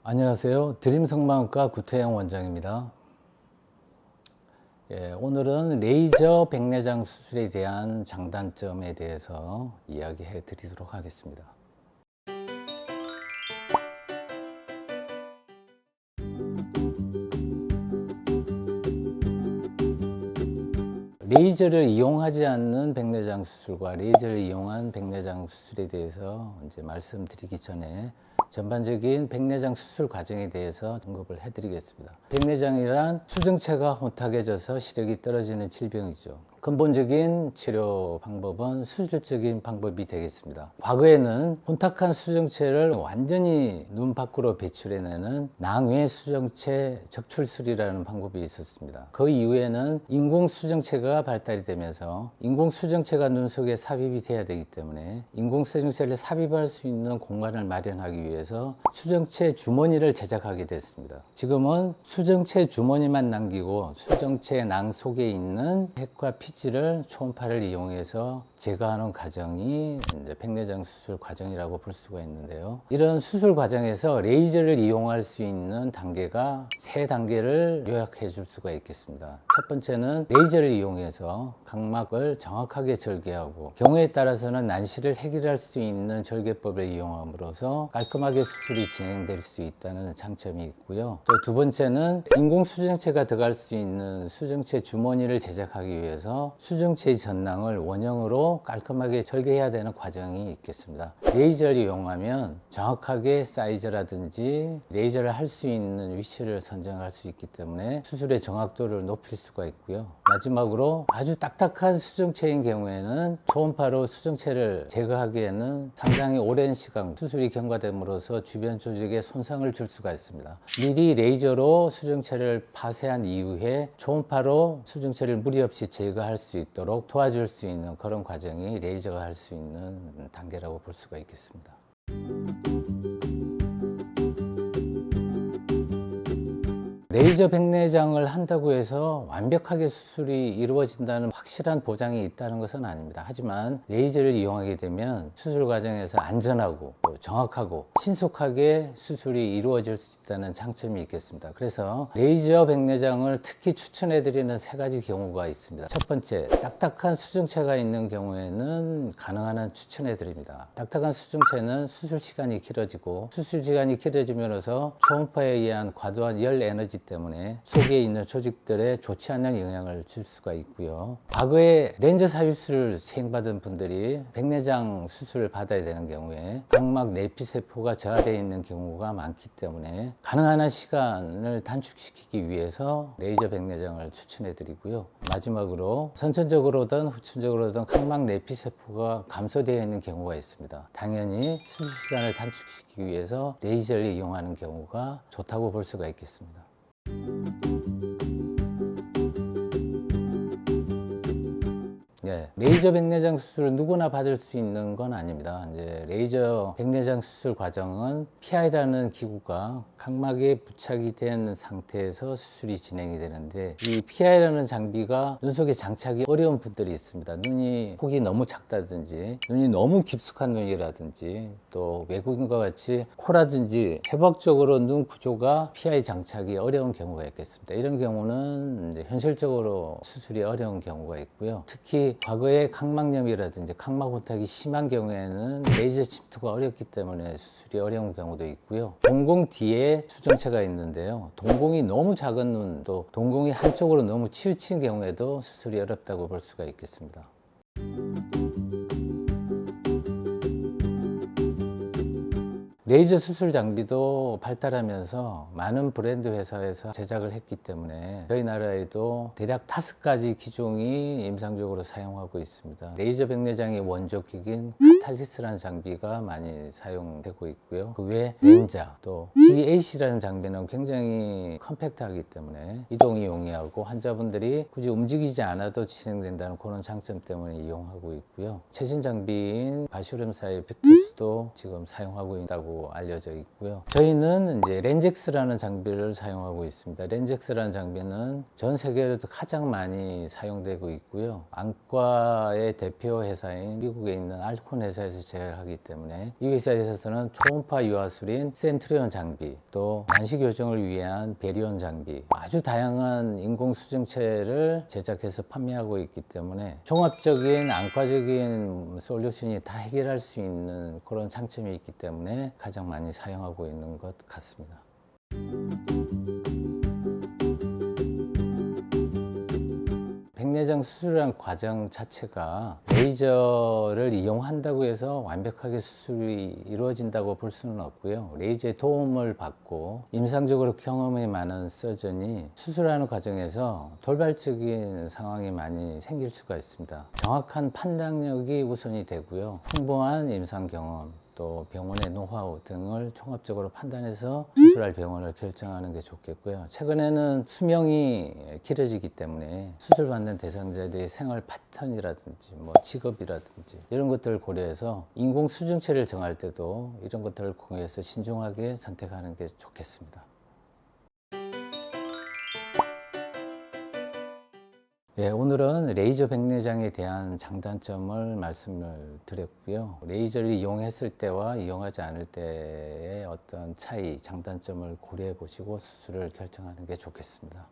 안녕하세요. 드림성마음과 구태영 원장입니다. 오늘은 레이저 백내장 수술에 대한 장단점에 대해서 이야기해 드리도록 하겠습니다. 레이저를 이용하지 않는 백내장 수술과 레이저를 이용한 백내장 수술에 대해서 이제 말씀드리기 전에 전반적인 백내장 수술 과정에 대해서 언급을 해드리겠습니다. 백내장이란 수정체가 혼탁해져서 시력이 떨어지는 질병이죠. 근본적인 치료 방법은 수술적인 방법이 되겠습니다. 과거에는 혼탁한 수정체를 완전히 눈 밖으로 배출해내는 낭외 수정체 적출술이라는 방법이 있었습니다. 그 이후에는 인공 수정체가 발달이 되면서 인공 수정체가 눈 속에 삽입이 돼야 되기 때문에 인공 수정체를 삽입할 수 있는 공간을 마련하기 위해서 수정체 주머니를 제작하게 됐습니다. 지금은 수정체 주머니만 남기고 수정체 낭 속에 있는 핵과 피지를 초음파를 이용해서 제거하는 과정이 이제 백내장 수술 과정이라고 볼 수가 있는데요. 이런 수술 과정에서 레이저를 이용할 수 있는 단계가 세 단계를 요약해 줄 수가 있겠습니다. 첫 번째는 레이저를 이용해서 각막을 정확하게 절개하고 경우에 따라서는 난시를 해결할 수 있는 절개법을 이용함으로써 깔끔하게 수술이 진행될 수 있다는 장점이 있고요. 또 두 번째는 인공 수정체가 들어갈 수 있는 수정체 주머니를 제작하기 위해서 수정체의 전낭을 원형으로 깔끔하게 절개해야 되는 과정이 있겠습니다. 레이저를 이용하면 정확하게 사이즈라든지 레이저를 할 수 있는 위치를 선정할 수 있기 때문에 수술의 정확도를 높일 수가 있고요. 마지막으로 아주 딱딱한 수정체인 경우에는 초음파로 수정체를 제거하기에는 상당히 오랜 시간 수술이 경과됨으로써 주변 조직에 손상을 줄 수가 있습니다. 미리 레이저로 수정체를 파쇄한 이후에 초음파로 수정체를 무리 없이 제거할 수 있도록 도와줄 수 있는 그런 과정이 레이저가 할 수 있는 단계라고 볼 수가 있겠습니다. 레이저 백내장을 한다고 해서 완벽하게 수술이 이루어진다는 확실한 보장이 있다는 것은 아닙니다. 하지만 레이저를 이용하게 되면 수술 과정에서 안전하고 정확하고 신속하게 수술이 이루어질 수 있다는 장점이 있겠습니다. 그래서 레이저 백내장을 특히 추천해 드리는 세 가지 경우가 있습니다. 첫 번째, 딱딱한 수정체가 있는 경우에는 가능한 한 추천해 드립니다. 딱딱한 수정체는 수술 시간이 길어지고 수술 시간이 길어지면서 초음파에 의한 과도한 열 에너지 때문에 속에 있는 조직들에 좋지 않은 영향을 줄 수가 있고요. 과거에 렌즈 삽입술을 수행받은 분들이 백내장 수술을 받아야 되는 경우에 각막 내피세포가 저하되어 있는 경우가 많기 때문에 가능한 한 시간을 단축시키기 위해서 레이저 백내장을 추천해 드리고요. 마지막으로 선천적으로든 후천적으로든 각막 내피세포가 감소되어 있는 경우가 있습니다. 당연히 수술 시간을 단축시키기 위해서 레이저를 이용하는 경우가 좋다고 볼 수가 있겠습니다. 레이저 백내장 수술을 누구나 받을 수 있는 건 아닙니다. 이제 레이저 백내장 수술 과정은 PI라는 기구가 각막에 부착이 된 상태에서 수술이 진행이 되는데 이 PI라는 장비가 눈 속에 장착이 어려운 분들이 있습니다. 눈이 폭이 너무 작다든지 눈이 너무 깊숙한 눈이라든지 또 외국인과 같이 코라든지 해박적으로 눈 구조가 PI 장착이 어려운 경우가 있겠습니다. 이런 경우는 이제 현실적으로 수술이 어려운 경우가 있고요. 특히 과거에 각막염이라든지 각막 혼탁이 심한 경우에는 레이저 침투가 어렵기 때문에 수술이 어려운 경우도 있고요. 동공 뒤에 수정체가 있는데요. 동공이 너무 작은 눈, 또 동공이 한쪽으로 너무 치우친 경우에도 수술이 어렵다고 볼 수가 있겠습니다. 레이저 수술 장비도 발달하면서 많은 브랜드 회사에서 제작을 했기 때문에 저희 나라에도 대략 5가지 기종이 임상적으로 사용하고 있습니다. 레이저 백내장의 원조기인 카탈리스라는 장비가 많이 사용되고 있고요. 그 외에 렌자, 또 GAC라는 장비는 굉장히 컴팩트하기 때문에 이동이 용이하고 환자분들이 굳이 움직이지 않아도 진행된다는 그런 장점 때문에 이용하고 있고요. 최신 장비인 바슈름사의 빅투스 장비로서도 지금 사용하고 있다고 알려져 있고요. 저희는 이제 렌젝스라는 장비를 사용하고 있습니다. 렌젝스라는 장비는 전 세계에도 가장 많이 사용되고 있고요. 안과의 대표 회사인 미국에 있는 알콘 회사에서 제작하기 때문에 이 회사에서는 초음파 유화술인 센트리온 장비, 또 난시 교정을 위한 베리온 장비, 아주 다양한 인공 수정체를 제작해서 판매하고 있기 때문에 종합적인 안과적인 솔루션이 다 해결할 수 있는 그런 장점이 있기 때문에 가장 많이 사용하고 있는 것 같습니다. 백내장 수술이라는 과정 자체가 레이저를 이용한다고 해서 완벽하게 수술이 이루어진다고 볼 수는 없고요. 레이저의 도움을 받고 임상적으로 경험이 많은 서전이 수술하는 과정에서 돌발적인 상황이 많이 생길 수가 있습니다. 정확한 판단력이 우선이 되고요. 풍부한 임상 경험, 또 병원의 노하우 등을 종합적으로 판단해서 수술할 병원을 결정하는 게 좋겠고요. 최근에는 수명이 길어지기 때문에 수술받는 대상자들의 생활 패턴이라든지 직업이라든지 이런 것들을 고려해서 인공 수정체를 정할 때도 이런 것들을 고려해서 신중하게 선택하는 게 좋겠습니다. 예, 오늘은 레이저 백내장에 대한 장단점을 말씀을 드렸고요. 레이저를 이용했을 때와 이용하지 않을 때의 어떤 차이, 장단점을 고려해 보시고 수술을 결정하는 게 좋겠습니다.